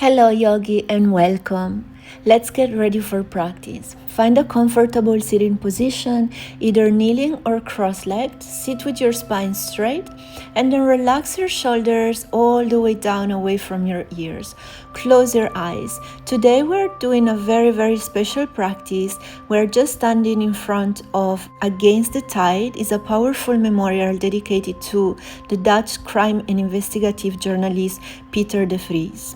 Hello, yogi, and welcome. Let's get ready for practice. Find a comfortable sitting position, either kneeling or cross-legged. Sit with your spine straight, and then relax your shoulders all the way down away from your ears. Close your eyes. Today we're doing a very special practice. We're just standing in front of Against the Tide is a powerful memorial dedicated to the Dutch crime and investigative journalist Peter de Vries.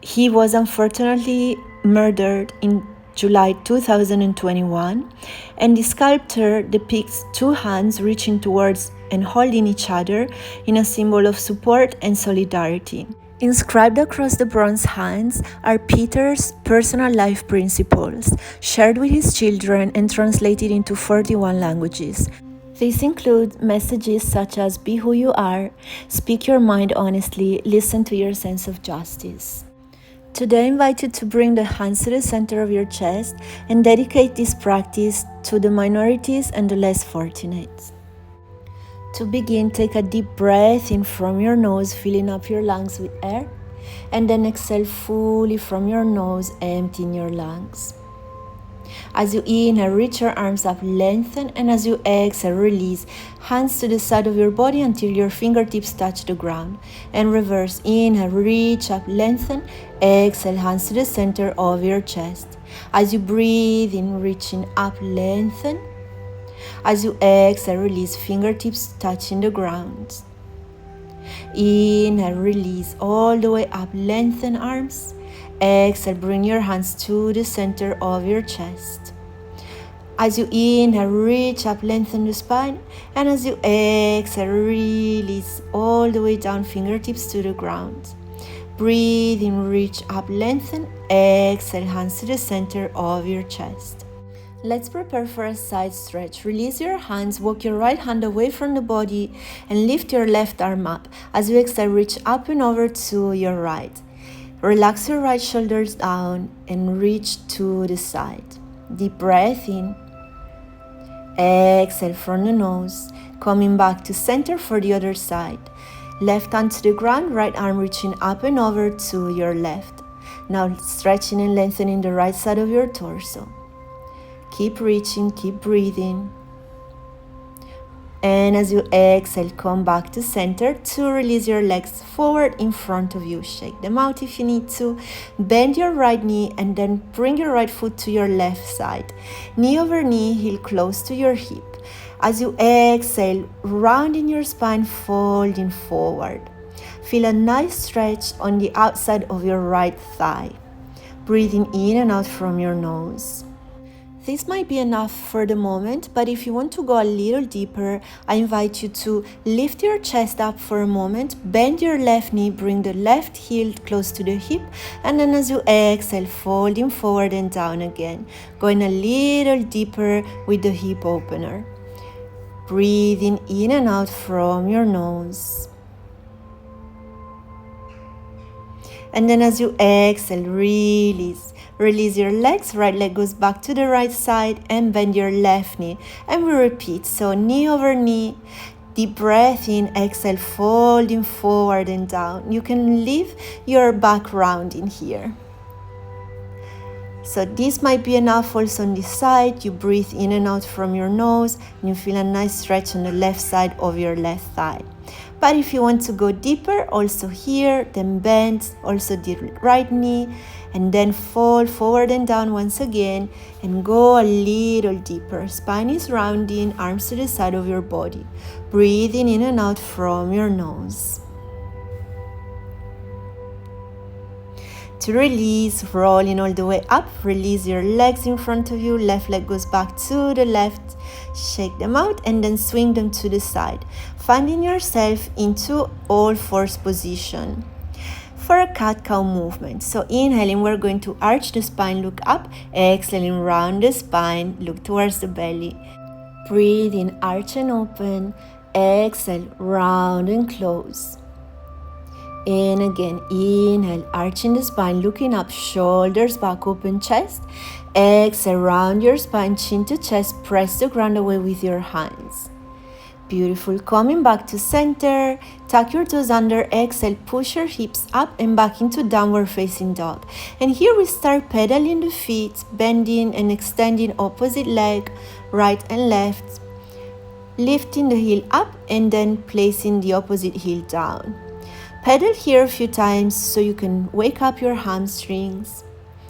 He was unfortunately murdered in July 2021, and the sculpture depicts two hands reaching towards and holding each other in a symbol of support and solidarity. Inscribed across the bronze hands are Peter's personal life principles, shared with his children and translated into 41 languages. These include messages such as be who you are, speak your mind honestly, listen to your sense of justice. Today I invite you to bring the hands to the center of your chest and dedicate this practice to the minorities and the less fortunate. To begin, take a deep breath in from your nose, filling up your lungs with air, and then exhale fully from your nose, emptying your lungs. As you inhale, reach your arms up, lengthen, and as you exhale, release. Hands to the side of your body until your fingertips touch the ground. And reverse, inhale, reach up, lengthen, exhale, hands to the center of your chest. As you breathe in, reaching up, lengthen. As you exhale, release, fingertips touching the ground. Inhale, release, all the way up, lengthen arms. Exhale, bring your hands to the center of your chest. As you inhale, reach up, lengthen the spine. And as you exhale, release all the way down, fingertips to the ground. Breathe in, reach up, lengthen. Exhale, hands to the center of your chest. Let's prepare for a side stretch. Release your hands, walk your right hand away from the body, and lift your left arm up. As you exhale, reach up and over to your right. Relax your right shoulders down and reach to the side. Deep breath in. Exhale from the nose. Coming back to center for the other side. Left hand to the ground, right arm reaching up and over to your left. Now stretching and lengthening the right side of your torso. Keep reaching, keep breathing. And as you exhale, come back to center to release your legs forward in front of you. Shake them out if you need to. Bend your right knee and then bring your right foot to your left side. Knee over knee, heel close to your hip. As you exhale, rounding your spine, folding forward. Feel a nice stretch on the outside of your right thigh. Breathing in and out from your nose. This might be enough for the moment, but if you want to go a little deeper, I invite you to lift your chest up for a moment, bend your left knee, bring the left heel close to the hip, and then as you exhale, folding forward and down again, going a little deeper with the hip opener. Breathing in and out from your nose. And then as you exhale, release. Release your legs, right leg goes back to the right side and bend your left knee. And we repeat, so knee over knee, deep breath in, exhale, folding forward and down. You can leave your back round in here. So this might be enough also on this side. You breathe in and out from your nose and you feel a nice stretch on the left side of your left thigh. But if you want to go deeper, also here, then bend, also the right knee, and then fold forward and down once again, and go a little deeper. Spine is rounding, arms to the side of your body. Breathing in and out from your nose. To release, rolling all the way up, release your legs in front of you, left leg goes back to the left, shake them out and then swing them to the side, finding yourself into all fours position for a cat-cow movement. So inhaling, we're going to arch the spine, look up, exhaling, round the spine, look towards the belly. Breathe in, arch and open, exhale, round and close. In again, inhale, arching the spine, looking up, shoulders back, open chest. Exhale, round your spine, chin to chest, press the ground away with your hands. Beautiful. Coming back to center, tuck your toes under, exhale, push your hips up and back into downward facing dog. And here we start pedaling the feet, bending and extending opposite leg, right and left, lifting the heel up and then placing the opposite heel down. Pedal here a few times so you can wake up your hamstrings.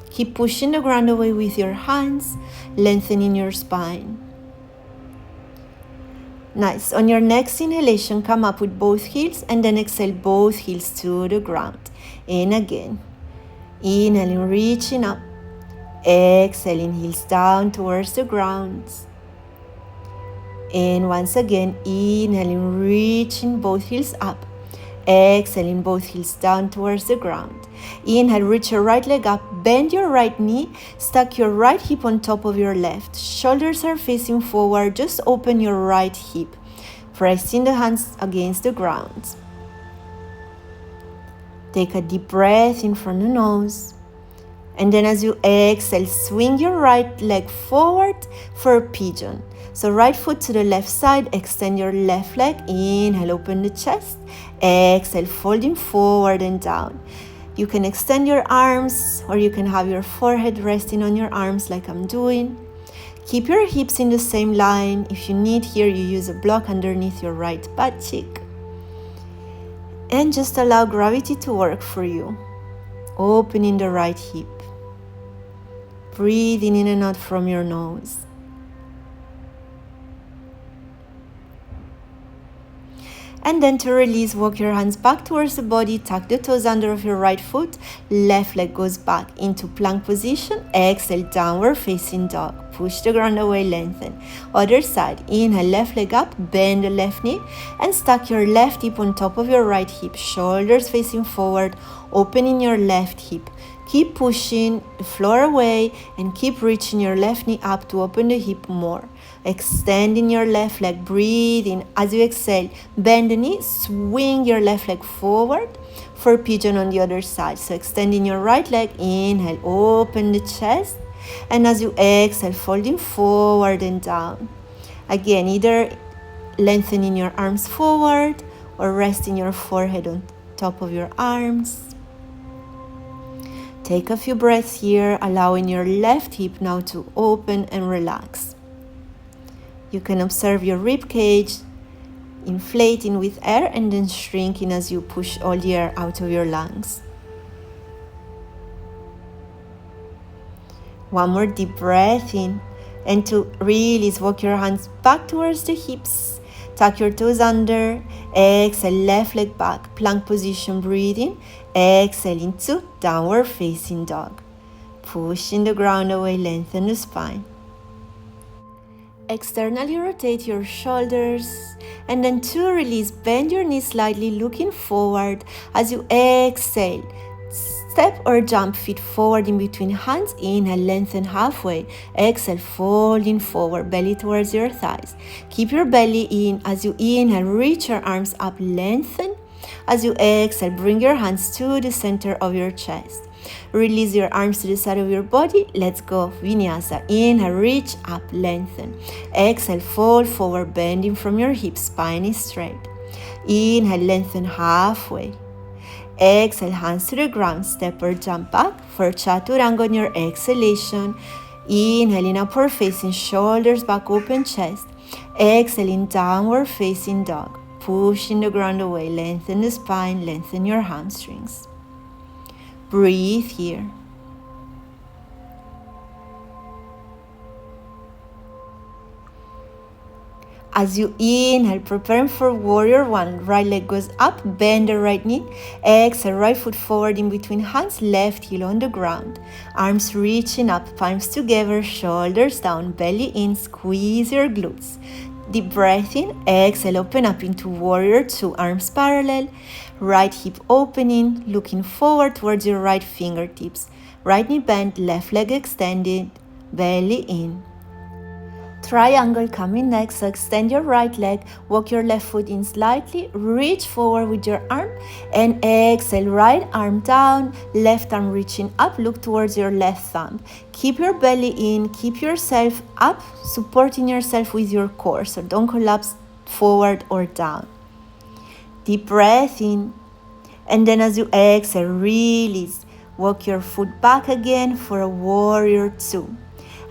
Keep pushing the ground away with your hands, lengthening your spine. Nice. On your next inhalation, come up with both heels and then exhale both heels to the ground. And again, inhaling, reaching up. Exhaling, heels down towards the ground. And once again, inhaling, reaching both heels up. Exhaling, both heels down towards the ground. Inhale, reach your right leg up, bend your right knee, stack your right hip on top of your left. Shoulders are facing forward, just open your right hip, pressing the hands against the ground. Take a deep breath in from the nose. And then as you exhale, swing your right leg forward for a pigeon. So right foot to the left side, extend your left leg, inhale, open the chest, exhale, folding forward and down. You can extend your arms or you can have your forehead resting on your arms like I'm doing. Keep your hips in the same line. If you need here, you use a block underneath your right butt cheek. And just allow gravity to work for you. Opening the right hip. Breathing in and out from your nose. And then to release, walk your hands back towards the body, tuck the toes under of your right foot, left leg goes back into plank position, exhale, downward facing dog, push the ground away, lengthen. Other side, inhale, left leg up, bend the left knee, and stack your left hip on top of your right hip, shoulders facing forward, opening your left hip. Keep pushing the floor away and keep reaching your left knee up to open the hip more. Extending your left leg, breathing. As you exhale, bend the knee, swing your left leg forward for pigeon on the other side. So extending your right leg, inhale, open the chest. And as you exhale, folding forward and down. Again, either lengthening your arms forward or resting your forehead on top of your arms. Take a few breaths here, allowing your left hip now to open and relax. You can observe your rib cage inflating with air and then shrinking as you push all the air out of your lungs. One more deep breath in, and to release, walk your hands back towards the hips. Tuck your toes under, exhale, left leg back, plank position, breathing. Exhale into downward facing dog. Pushing the ground away, lengthen the spine. Externally rotate your shoulders, and then to release, bend your knees slightly, looking forward. As you exhale, step or jump feet forward in between hands. Inhale, lengthen halfway. Exhale, folding forward, belly towards your thighs. Keep your belly in. As you inhale, reach your arms up, lengthen. As you exhale, bring your hands to the center of your chest. Release your arms to the side of your body. Let's go. Vinyasa. Inhale, reach up, lengthen. Exhale, fold forward, bending from your hips. Spine is straight. Inhale, lengthen halfway. Exhale, hands to the ground. Step or jump back for Chaturanga on your exhalation. Inhaling, upward facing, shoulders back, open chest. Exhaling, downward facing dog. Pushing the ground away. Lengthen the spine, lengthen your hamstrings. Breathe here. As you inhale, preparing for warrior one, right leg goes up, bend the right knee, exhale, right foot forward in between hands, left heel on the ground, arms reaching up, palms together, shoulders down, belly in, squeeze your glutes. Deep breath in, exhale, open up into warrior two, arms parallel, right hip opening, looking forward towards your right fingertips, right knee bent, left leg extended, belly in. Triangle coming next, so extend your right leg, walk your left foot in slightly, reach forward with your arm, and exhale, right arm down, left arm reaching up, look towards your left thumb. Keep your belly in, keep yourself up, supporting yourself with your core, so don't collapse forward or down. Deep breath in, and then as you exhale, release. Walk your foot back again for a warrior two.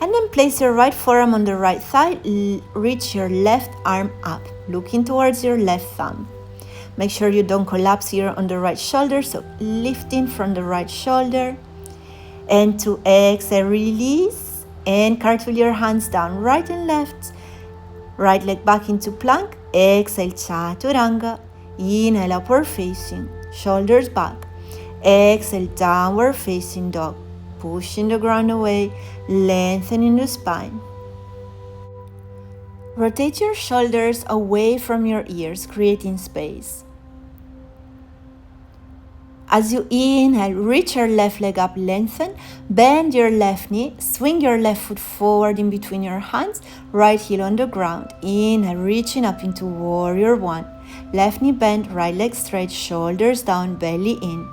And then place your right forearm on the right thigh, reach your left arm up, looking towards your left thumb. Make sure you don't collapse here on the right shoulder, so lifting from the right shoulder. And to exhale, release, and cartwheel your hands down, right and left. Right leg back into plank, exhale, chaturanga. Inhale, upward facing, shoulders back. Exhale, downward facing dog. Pushing the ground away, lengthening the spine. Rotate your shoulders away from your ears, creating space. As you inhale, reach your left leg up, lengthen, bend your left knee, swing your left foot forward in between your hands, right heel on the ground. Inhale, reaching up into warrior one. Left knee bent, right leg straight, shoulders down, belly in.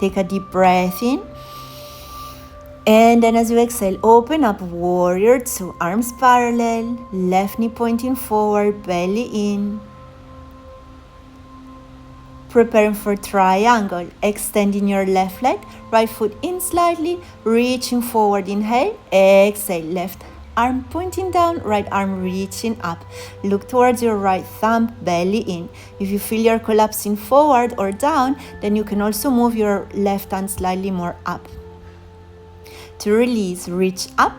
Take a deep breath in. And then as you exhale, open up, warrior two, arms parallel, left knee pointing forward, belly in. Preparing for triangle, extending your left leg, right foot in slightly, reaching forward, inhale, exhale, left arm pointing down, right arm reaching up. Look towards your right thumb, belly in. If you feel you're collapsing forward or down, then you can also move your left hand slightly more up. To release, reach up,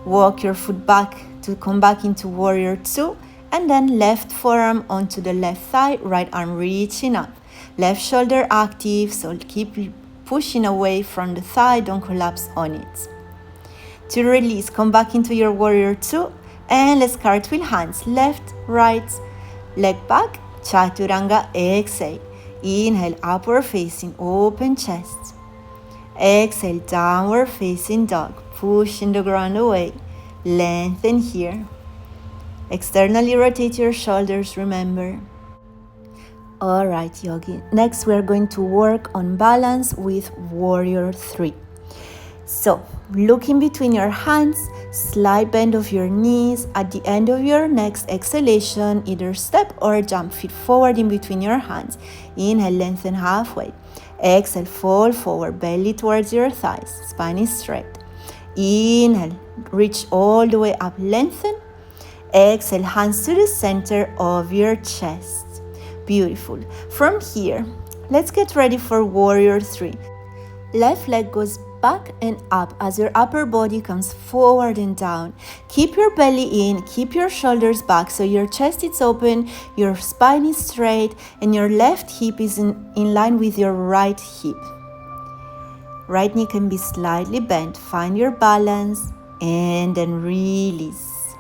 walk your foot back to come back into warrior two, and then left forearm onto the left thigh, right arm reaching up. Left shoulder active, so keep pushing away from the thigh, don't collapse on it. To release, come back into your warrior two, and let's cartwheel hands, left, right, leg back, chaturanga, exhale. Inhale, upward facing, open chest. Exhale, downward facing dog, pushing the ground away, lengthen here. Externally rotate your shoulders, remember. Alright, yogi. Next, we're going to work on balance with warrior three. So, look in between your hands, slight bend of your knees. At the end of your next exhalation, either step or jump, feet forward in between your hands. Inhale, lengthen halfway. Exhale, fall forward, belly towards your thighs, spine is straight. Inhale, reach all the way up, lengthen. Exhale, hands to the center of your chest. Beautiful. From here, let's get ready for warrior three. Left leg goes back and up as your upper body comes forward and down. Keep your belly in, keep your shoulders back so your chest is open, your spine is straight, and your left hip is in line with your right hip. Right knee can be slightly bent. Find your balance and then release.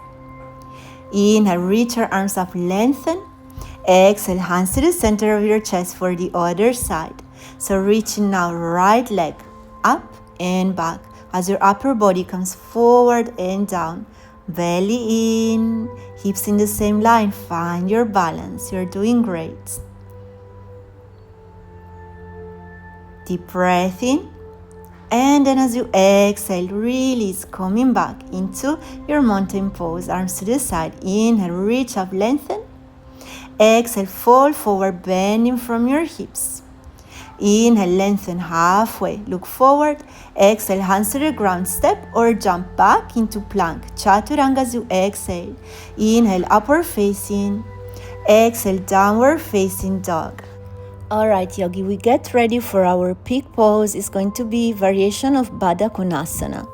Inhale, reach your arms up, lengthen. Exhale, hands to the center of your chest for the other side. So reaching now, right leg up and back as your upper body comes forward and down. Belly in, hips in the same line. Find your balance. You're doing great. Deep breath in. And then as you exhale, release, coming back into your mountain pose. Arms to the side. Inhale, reach up, lengthen. Exhale, fall forward, bending from your hips. Inhale, lengthen halfway. Look forward. Exhale, hands to the ground. Step or jump back into plank. Chaturanga as you exhale. Inhale, upward facing. Exhale, downward facing dog. Alright, yogi, we get ready for our peak pose. It's going to be variation of Baddha Konasana.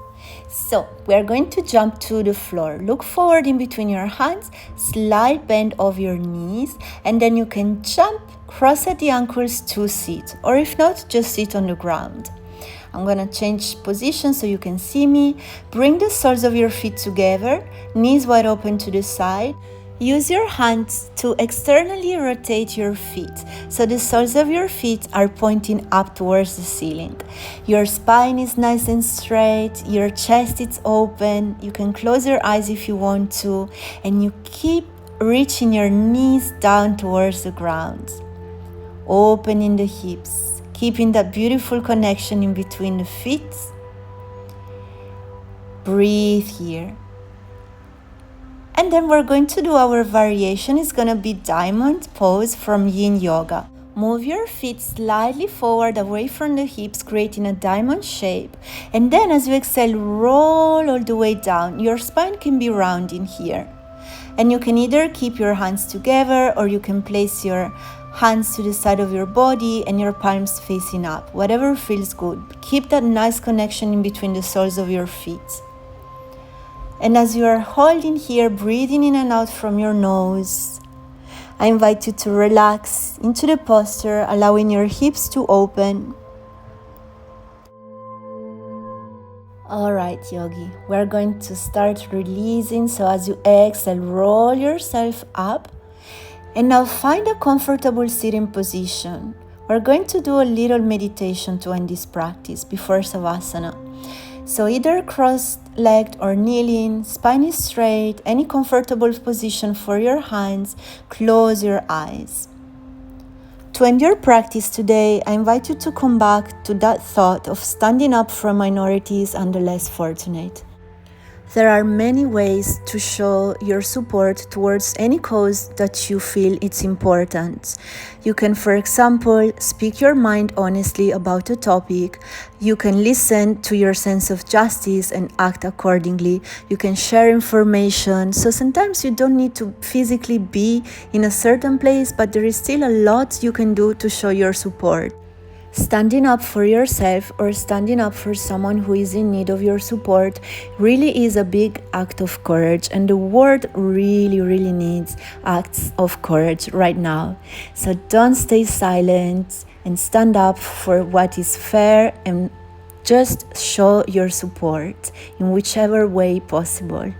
So, we are going to jump to the floor. Look forward in between your hands, slight bend of your knees, and then you can jump, cross at the ankles to sit, or if not, just sit on the ground. I'm going to change position so you can see me. Bring the soles of your feet together, knees wide open to the side. Use your hands to externally rotate your feet, so the soles of your feet are pointing up towards the ceiling. Your spine is nice and straight, your chest is open, you can close your eyes if you want to, and you keep reaching your knees down towards the ground. Opening the hips, keeping that beautiful connection in between the feet. Breathe here. And then we're going to do our variation. It's going to be diamond pose from yin yoga. Move your feet slightly forward away from the hips, creating a diamond shape. And then as you exhale, roll all the way down. Your spine can be rounding here. And you can either keep your hands together or you can place your hands to the side of your body and your palms facing up. Whatever feels good. Keep that nice connection in between the soles of your feet. And as you are holding here, breathing in and out from your nose, I invite you to relax into the posture, allowing your hips to open. Alright, yogi, we're going to start releasing. So as you exhale, roll yourself up. And now find a comfortable sitting position. We're going to do a little meditation to end this practice before Savasana. So either cross-legged or kneeling, spine is straight, any comfortable position for your hands, close your eyes. To end your practice today, I invite you to come back to that thought of standing up for minorities and the less fortunate. There are many ways to show your support towards any cause that you feel it's important. You can, for example, speak your mind honestly about a topic. You can listen to your sense of justice and act accordingly. You can share information. So sometimes you don't need to physically be in a certain place, but there is still a lot you can do to show your support. Standing up for yourself or standing up for someone who is in need of your support really is a big act of courage, and the world really needs acts of courage right now. So don't stay silent and stand up for what is fair, and just show your support in whichever way possible.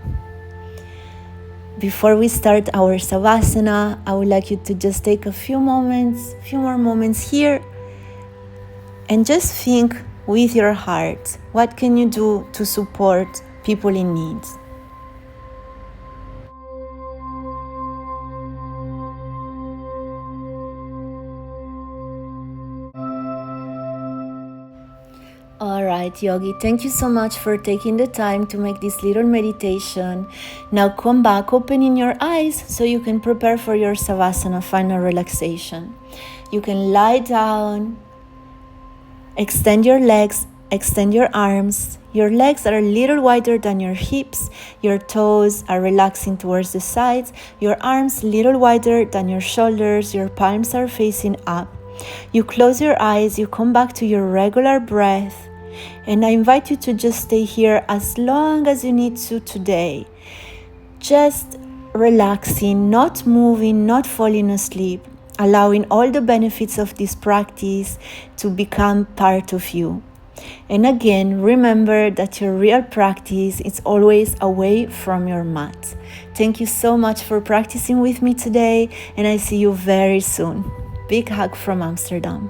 Before we start our Savasana, I would like you to just take a few more moments here. And just think with your heart, what can you do to support people in need? Alright, yogi, thank you so much for taking the time to make this little meditation. Now come back, opening your eyes so you can prepare for your Savasana final relaxation. You can lie down. Extend your legs, extend your arms. Your legs are a little wider than your hips. Your toes are relaxing towards the sides. Your arms a little wider than your shoulders. Your palms are facing up. You close your eyes, you come back to your regular breath. And I invite you to just stay here as long as you need to today. Just relaxing, not moving, not falling asleep. Allowing all the benefits of this practice to become part of you. And again, remember that your real practice is always away from your mat. Thank you so much for practicing with me today, and I see you very soon. Big hug from Amsterdam.